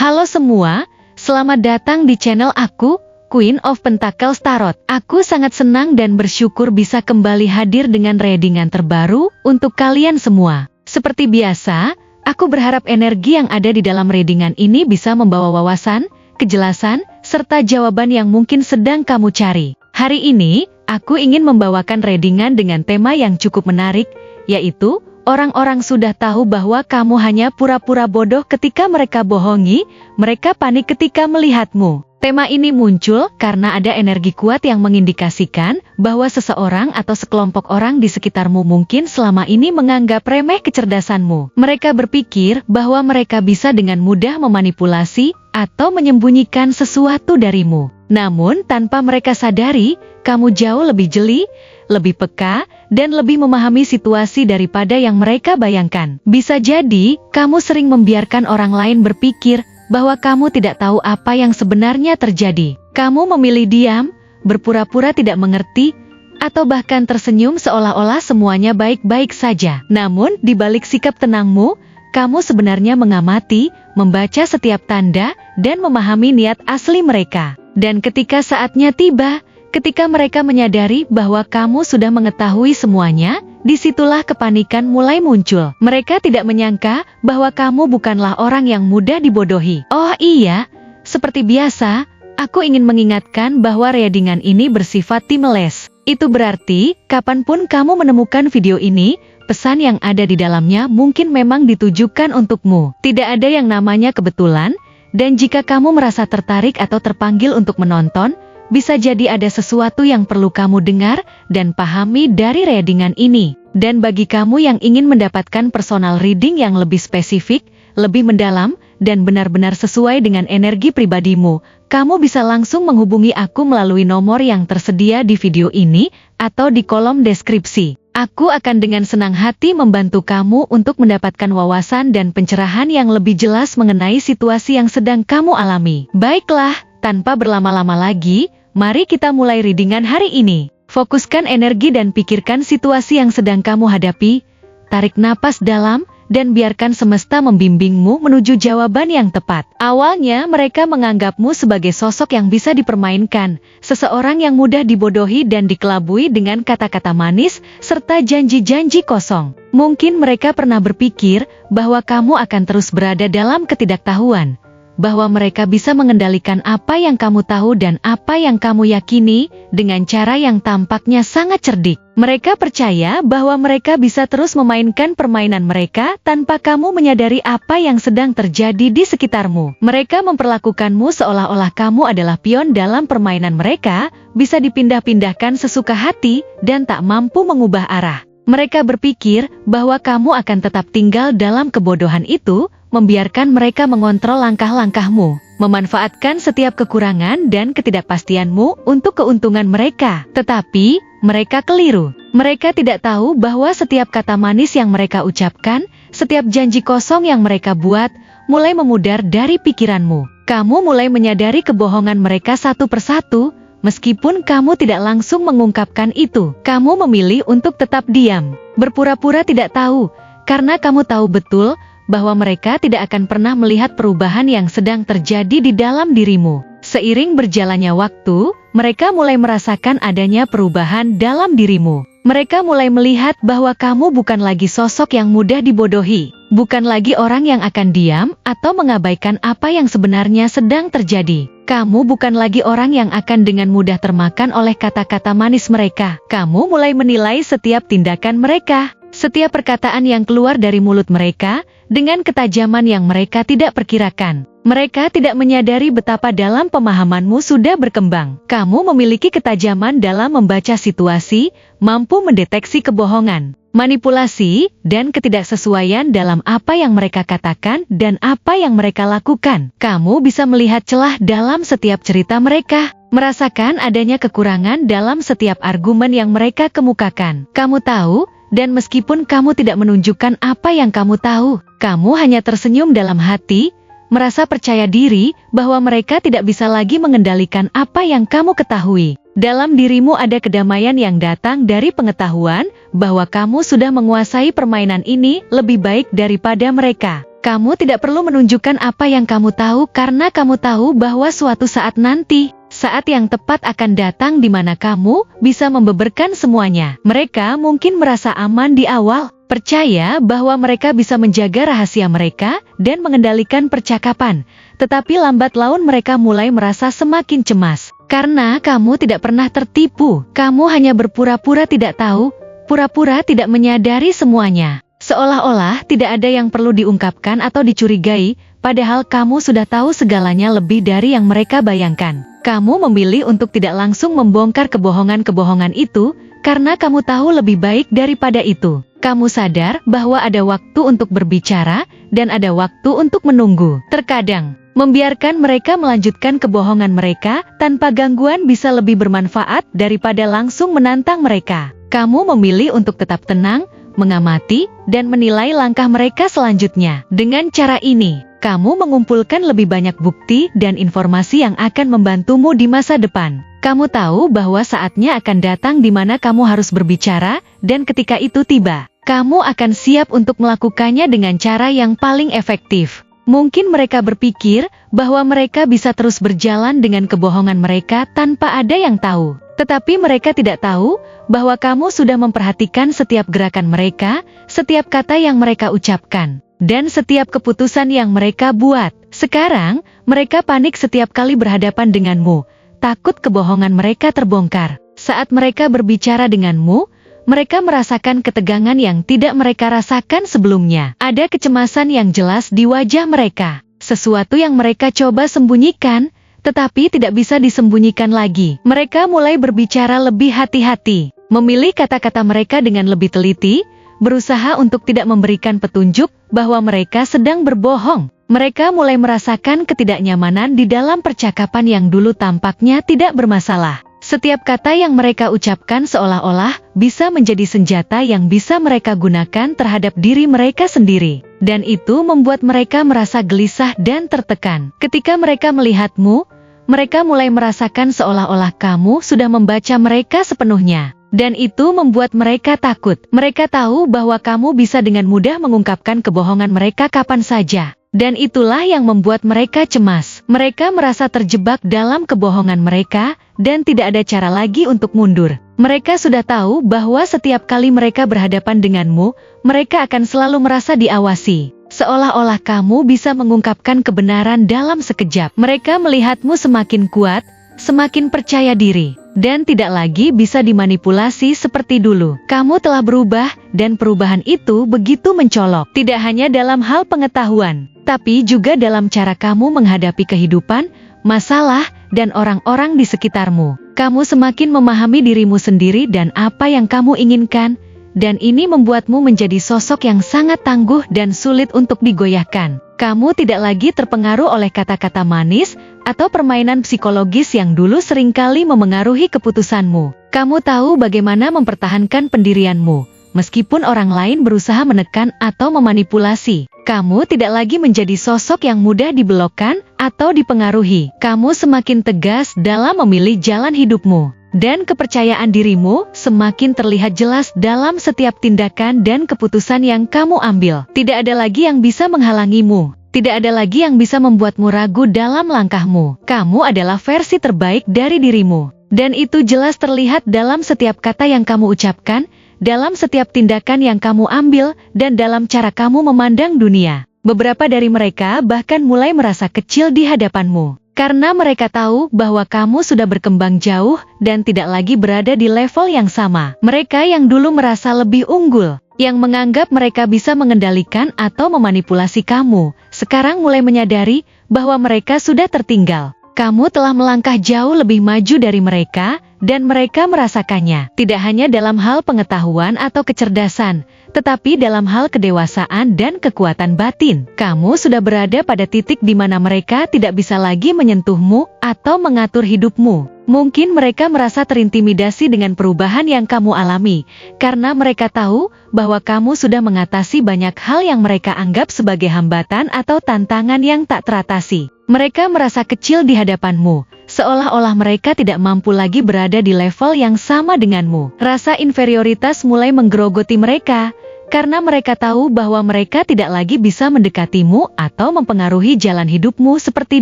Halo semua, selamat datang di channel aku, Queen of Pentacles Tarot. Aku sangat senang dan bersyukur bisa kembali hadir dengan readingan terbaru untuk kalian semua. Seperti biasa, aku berharap energi yang ada di dalam readingan ini bisa membawa wawasan, kejelasan, serta jawaban yang mungkin sedang kamu cari. Hari ini, aku ingin membawakan readingan dengan tema yang cukup menarik, yaitu orang-orang sudah tahu bahwa kamu hanya pura-pura bodoh ketika mereka bohongi, mereka panik ketika melihatmu. Tema ini muncul karena ada energi kuat yang mengindikasikan bahwa seseorang atau sekelompok orang di sekitarmu mungkin selama ini menganggap remeh kecerdasanmu. Mereka berpikir bahwa mereka bisa dengan mudah memanipulasi atau menyembunyikan sesuatu darimu. Namun tanpa mereka sadari, kamu jauh lebih jeli, lebih peka, dan lebih memahami situasi daripada yang mereka bayangkan. Bisa jadi, kamu sering membiarkan orang lain berpikir bahwa kamu tidak tahu apa yang sebenarnya terjadi. Kamu memilih diam, berpura-pura tidak mengerti, atau bahkan tersenyum seolah-olah semuanya baik-baik saja. Namun, di balik sikap tenangmu, kamu sebenarnya mengamati, membaca setiap tanda, dan memahami niat asli mereka. Dan ketika saatnya tiba, ketika mereka menyadari bahwa kamu sudah mengetahui semuanya, disitulah kepanikan mulai muncul. Mereka tidak menyangka bahwa kamu bukanlah orang yang mudah dibodohi. Oh iya, seperti biasa, aku ingin mengingatkan bahwa readingan ini bersifat timeless. Itu berarti, kapanpun kamu menemukan video ini, pesan yang ada di dalamnya mungkin memang ditujukan untukmu. Tidak ada yang namanya kebetulan, dan jika kamu merasa tertarik atau terpanggil untuk menonton, bisa jadi ada sesuatu yang perlu kamu dengar dan pahami dari readingan ini. Dan bagi kamu yang ingin mendapatkan personal reading yang lebih spesifik, lebih mendalam, dan benar-benar sesuai dengan energi pribadimu, kamu bisa langsung menghubungi aku melalui nomor yang tersedia di video ini atau di kolom deskripsi. Aku akan dengan senang hati membantu kamu untuk mendapatkan wawasan dan pencerahan yang lebih jelas mengenai situasi yang sedang kamu alami. Baiklah, tanpa berlama-lama lagi, mari kita mulai readingan hari ini. Fokuskan energi dan pikirkan situasi yang sedang kamu hadapi. Tarik napas dalam, dan biarkan semesta membimbingmu menuju jawaban yang tepat. Awalnya mereka menganggapmu sebagai sosok yang bisa dipermainkan, seseorang yang mudah dibodohi dan dikelabui dengan kata-kata manis, serta janji-janji kosong. Mungkin mereka pernah berpikir bahwa kamu akan terus berada dalam ketidaktahuan, bahwa mereka bisa mengendalikan apa yang kamu tahu dan apa yang kamu yakini dengan cara yang tampaknya sangat cerdik. Mereka percaya bahwa mereka bisa terus memainkan permainan mereka tanpa kamu menyadari apa yang sedang terjadi di sekitarmu. Mereka memperlakukanmu seolah-olah kamu adalah pion dalam permainan mereka, bisa dipindah-pindahkan sesuka hati dan tak mampu mengubah arah. Mereka berpikir bahwa kamu akan tetap tinggal dalam kebodohan itu, membiarkan mereka mengontrol langkah-langkahmu, memanfaatkan setiap kekurangan dan ketidakpastianmu untuk keuntungan mereka. Tetapi, mereka keliru. Mereka tidak tahu bahwa setiap kata manis yang mereka ucapkan, setiap janji kosong yang mereka buat, mulai memudar dari pikiranmu. Kamu mulai menyadari kebohongan mereka satu persatu, meskipun kamu tidak langsung mengungkapkan itu. Kamu memilih untuk tetap diam, berpura-pura tidak tahu, karena kamu tahu betul bahwa mereka tidak akan pernah melihat perubahan yang sedang terjadi di dalam dirimu. Seiring berjalannya waktu, mereka mulai merasakan adanya perubahan dalam dirimu. Mereka mulai melihat bahwa kamu bukan lagi sosok yang mudah dibodohi, bukan lagi orang yang akan diam atau mengabaikan apa yang sebenarnya sedang terjadi. Kamu bukan lagi orang yang akan dengan mudah termakan oleh kata-kata manis mereka. Kamu mulai menilai setiap tindakan mereka, setiap perkataan yang keluar dari mulut mereka, dengan ketajaman yang mereka tidak perkirakan. Mereka tidak menyadari betapa dalam pemahamanmu sudah berkembang. Kamu memiliki ketajaman dalam membaca situasi, mampu mendeteksi kebohongan, manipulasi, dan ketidaksesuaian dalam apa yang mereka katakan dan apa yang mereka lakukan. Kamu bisa melihat celah dalam setiap cerita mereka, merasakan adanya kekurangan dalam setiap argumen yang mereka kemukakan. Kamu tahu, dan meskipun kamu tidak menunjukkan apa yang kamu tahu, kamu hanya tersenyum dalam hati, merasa percaya diri bahwa mereka tidak bisa lagi mengendalikan apa yang kamu ketahui. Dalam dirimu ada kedamaian yang datang dari pengetahuan bahwa kamu sudah menguasai permainan ini lebih baik daripada mereka. Kamu tidak perlu menunjukkan apa yang kamu tahu karena kamu tahu bahwa suatu saat nanti, saat yang tepat akan datang di mana kamu bisa membeberkan semuanya. Mereka mungkin merasa aman di awal, percaya bahwa mereka bisa menjaga rahasia mereka dan mengendalikan percakapan. Tetapi lambat laun mereka mulai merasa semakin cemas. Karena kamu tidak pernah tertipu, kamu hanya berpura-pura tidak tahu, pura-pura tidak menyadari semuanya. Seolah-olah tidak ada yang perlu diungkapkan atau dicurigai, padahal kamu sudah tahu segalanya lebih dari yang mereka bayangkan. Kamu memilih untuk tidak langsung membongkar kebohongan-kebohongan itu, karena kamu tahu lebih baik daripada itu. Kamu sadar bahwa ada waktu untuk berbicara, dan ada waktu untuk menunggu. Terkadang, membiarkan mereka melanjutkan kebohongan mereka tanpa gangguan bisa lebih bermanfaat daripada langsung menantang mereka. Kamu memilih untuk tetap tenang, mengamati, dan menilai langkah mereka selanjutnya. Dengan cara ini, kamu mengumpulkan lebih banyak bukti dan informasi yang akan membantumu di masa depan. Kamu tahu bahwa saatnya akan datang di mana kamu harus berbicara, dan ketika itu tiba, kamu akan siap untuk melakukannya dengan cara yang paling efektif. Mungkin mereka berpikir bahwa mereka bisa terus berjalan dengan kebohongan mereka tanpa ada yang tahu. Tetapi mereka tidak tahu bahwa kamu sudah memperhatikan setiap gerakan mereka, setiap kata yang mereka ucapkan, dan setiap keputusan yang mereka buat. Sekarang, mereka panik setiap kali berhadapan denganmu, takut kebohongan mereka terbongkar. Saat mereka berbicara denganmu, mereka merasakan ketegangan yang tidak mereka rasakan sebelumnya. Ada kecemasan yang jelas di wajah mereka, sesuatu yang mereka coba sembunyikan, tetapi tidak bisa disembunyikan lagi. Mereka mulai berbicara lebih hati-hati, memilih kata-kata mereka dengan lebih teliti, berusaha untuk tidak memberikan petunjuk bahwa mereka sedang berbohong. Mereka mulai merasakan ketidaknyamanan di dalam percakapan yang dulu tampaknya tidak bermasalah. Setiap kata yang mereka ucapkan seolah-olah bisa menjadi senjata yang bisa mereka gunakan terhadap diri mereka sendiri. Dan itu membuat mereka merasa gelisah dan tertekan. Ketika mereka melihatmu, mereka mulai merasakan seolah-olah kamu sudah membaca mereka sepenuhnya. Dan itu membuat mereka takut. Mereka tahu bahwa kamu bisa dengan mudah mengungkapkan kebohongan mereka kapan saja. Dan itulah yang membuat mereka cemas. Mereka merasa terjebak dalam kebohongan mereka, dan tidak ada cara lagi untuk mundur. Mereka sudah tahu bahwa setiap kali mereka berhadapan denganmu, mereka akan selalu merasa diawasi. Seolah-olah kamu bisa mengungkapkan kebenaran dalam sekejap. Mereka melihatmu semakin kuat, semakin percaya diri, dan tidak lagi bisa dimanipulasi seperti dulu. Kamu telah berubah, dan perubahan itu begitu mencolok. Tidak hanya dalam hal pengetahuan, tapi juga dalam cara kamu menghadapi kehidupan, masalah, dan orang-orang di sekitarmu. Kamu semakin memahami dirimu sendiri dan apa yang kamu inginkan, dan ini membuatmu menjadi sosok yang sangat tangguh dan sulit untuk digoyahkan. Kamu tidak lagi terpengaruh oleh kata-kata manis atau permainan psikologis yang dulu seringkali memengaruhi keputusanmu. Kamu tahu bagaimana mempertahankan pendirianmu, meskipun orang lain berusaha menekan atau memanipulasi. Kamu tidak lagi menjadi sosok yang mudah dibelokkan atau dipengaruhi. Kamu semakin tegas dalam memilih jalan hidupmu. Dan kepercayaan dirimu semakin terlihat jelas dalam setiap tindakan dan keputusan yang kamu ambil. Tidak ada lagi yang bisa menghalangimu. Tidak ada lagi yang bisa membuatmu ragu dalam langkahmu. Kamu adalah versi terbaik dari dirimu. Dan itu jelas terlihat dalam setiap kata yang kamu ucapkan, dalam setiap tindakan yang kamu ambil, dan dalam cara kamu memandang dunia. Beberapa dari mereka bahkan mulai merasa kecil di hadapanmu. Karena mereka tahu bahwa kamu sudah berkembang jauh dan tidak lagi berada di level yang sama. Mereka yang dulu merasa lebih unggul, yang menganggap mereka bisa mengendalikan atau memanipulasi kamu, sekarang mulai menyadari bahwa mereka sudah tertinggal. Kamu telah melangkah jauh lebih maju dari mereka, dan mereka merasakannya. Tidak hanya dalam hal pengetahuan atau kecerdasan, tetapi dalam hal kedewasaan dan kekuatan batin. Kamu sudah berada pada titik di mana mereka tidak bisa lagi menyentuhmu atau mengatur hidupmu. Mungkin mereka merasa terintimidasi dengan perubahan yang kamu alami, karena mereka tahu bahwa kamu sudah mengatasi banyak hal yang mereka anggap sebagai hambatan atau tantangan yang tak teratasi. Mereka merasa kecil di hadapanmu, seolah-olah mereka tidak mampu lagi berada di level yang sama denganmu. Rasa inferioritas mulai menggerogoti mereka, karena mereka tahu bahwa mereka tidak lagi bisa mendekatimu atau mempengaruhi jalan hidupmu seperti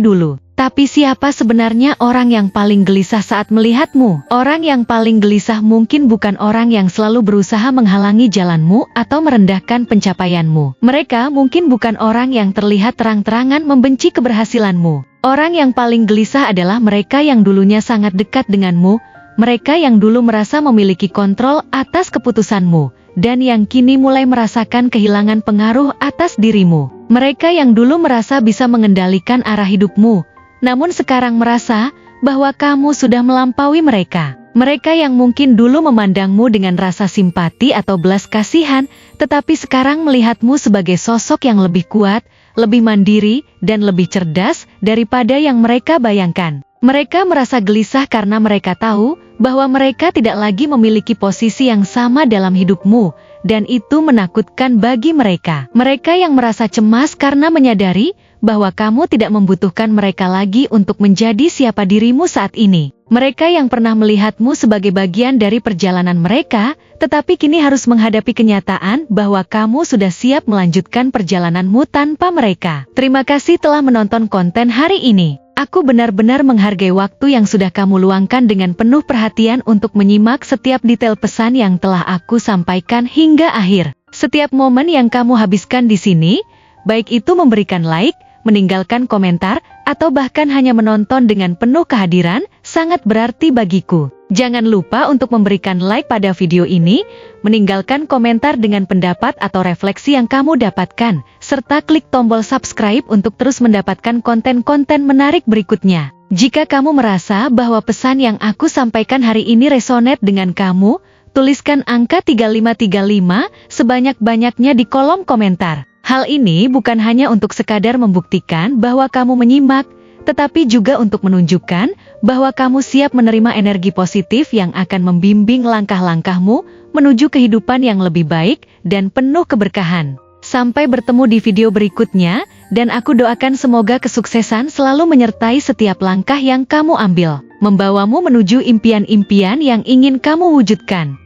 dulu. Tapi siapa sebenarnya orang yang paling gelisah saat melihatmu? Orang yang paling gelisah mungkin bukan orang yang selalu berusaha menghalangi jalanmu atau merendahkan pencapaianmu. Mereka mungkin bukan orang yang terlihat terang-terangan membenci keberhasilanmu. Orang yang paling gelisah adalah mereka yang dulunya sangat dekat denganmu, mereka yang dulu merasa memiliki kontrol atas keputusanmu, dan yang kini mulai merasakan kehilangan pengaruh atas dirimu. Mereka yang dulu merasa bisa mengendalikan arah hidupmu, namun sekarang merasa bahwa kamu sudah melampaui mereka. Mereka yang mungkin dulu memandangmu dengan rasa simpati atau belas kasihan, tetapi sekarang melihatmu sebagai sosok yang lebih kuat, lebih mandiri, dan lebih cerdas daripada yang mereka bayangkan. Mereka merasa gelisah karena mereka tahu bahwa mereka tidak lagi memiliki posisi yang sama dalam hidupmu, dan itu menakutkan bagi mereka. Mereka yang merasa cemas karena menyadari bahwa kamu tidak membutuhkan mereka lagi untuk menjadi siapa dirimu saat ini. Mereka yang pernah melihatmu sebagai bagian dari perjalanan mereka, tetapi kini harus menghadapi kenyataan bahwa kamu sudah siap melanjutkan perjalananmu tanpa mereka. Terima kasih telah menonton konten hari ini. Aku benar-benar menghargai waktu yang sudah kamu luangkan dengan penuh perhatian untuk menyimak setiap detail pesan yang telah aku sampaikan hingga akhir. Setiap momen yang kamu habiskan di sini, baik itu memberikan like, meninggalkan komentar, atau bahkan hanya menonton dengan penuh kehadiran, sangat berarti bagiku. Jangan lupa untuk memberikan like pada video ini, meninggalkan komentar dengan pendapat atau refleksi yang kamu dapatkan, serta klik tombol subscribe untuk terus mendapatkan konten-konten menarik berikutnya. Jika kamu merasa bahwa pesan yang aku sampaikan hari ini resonate dengan kamu, tuliskan angka 3535 sebanyak-banyaknya di kolom komentar. Hal ini bukan hanya untuk sekadar membuktikan bahwa kamu menyimak, tetapi juga untuk menunjukkan bahwa kamu siap menerima energi positif yang akan membimbing langkah-langkahmu menuju kehidupan yang lebih baik dan penuh keberkahan. Sampai bertemu di video berikutnya, dan aku doakan semoga kesuksesan selalu menyertai setiap langkah yang kamu ambil, membawamu menuju impian-impian yang ingin kamu wujudkan.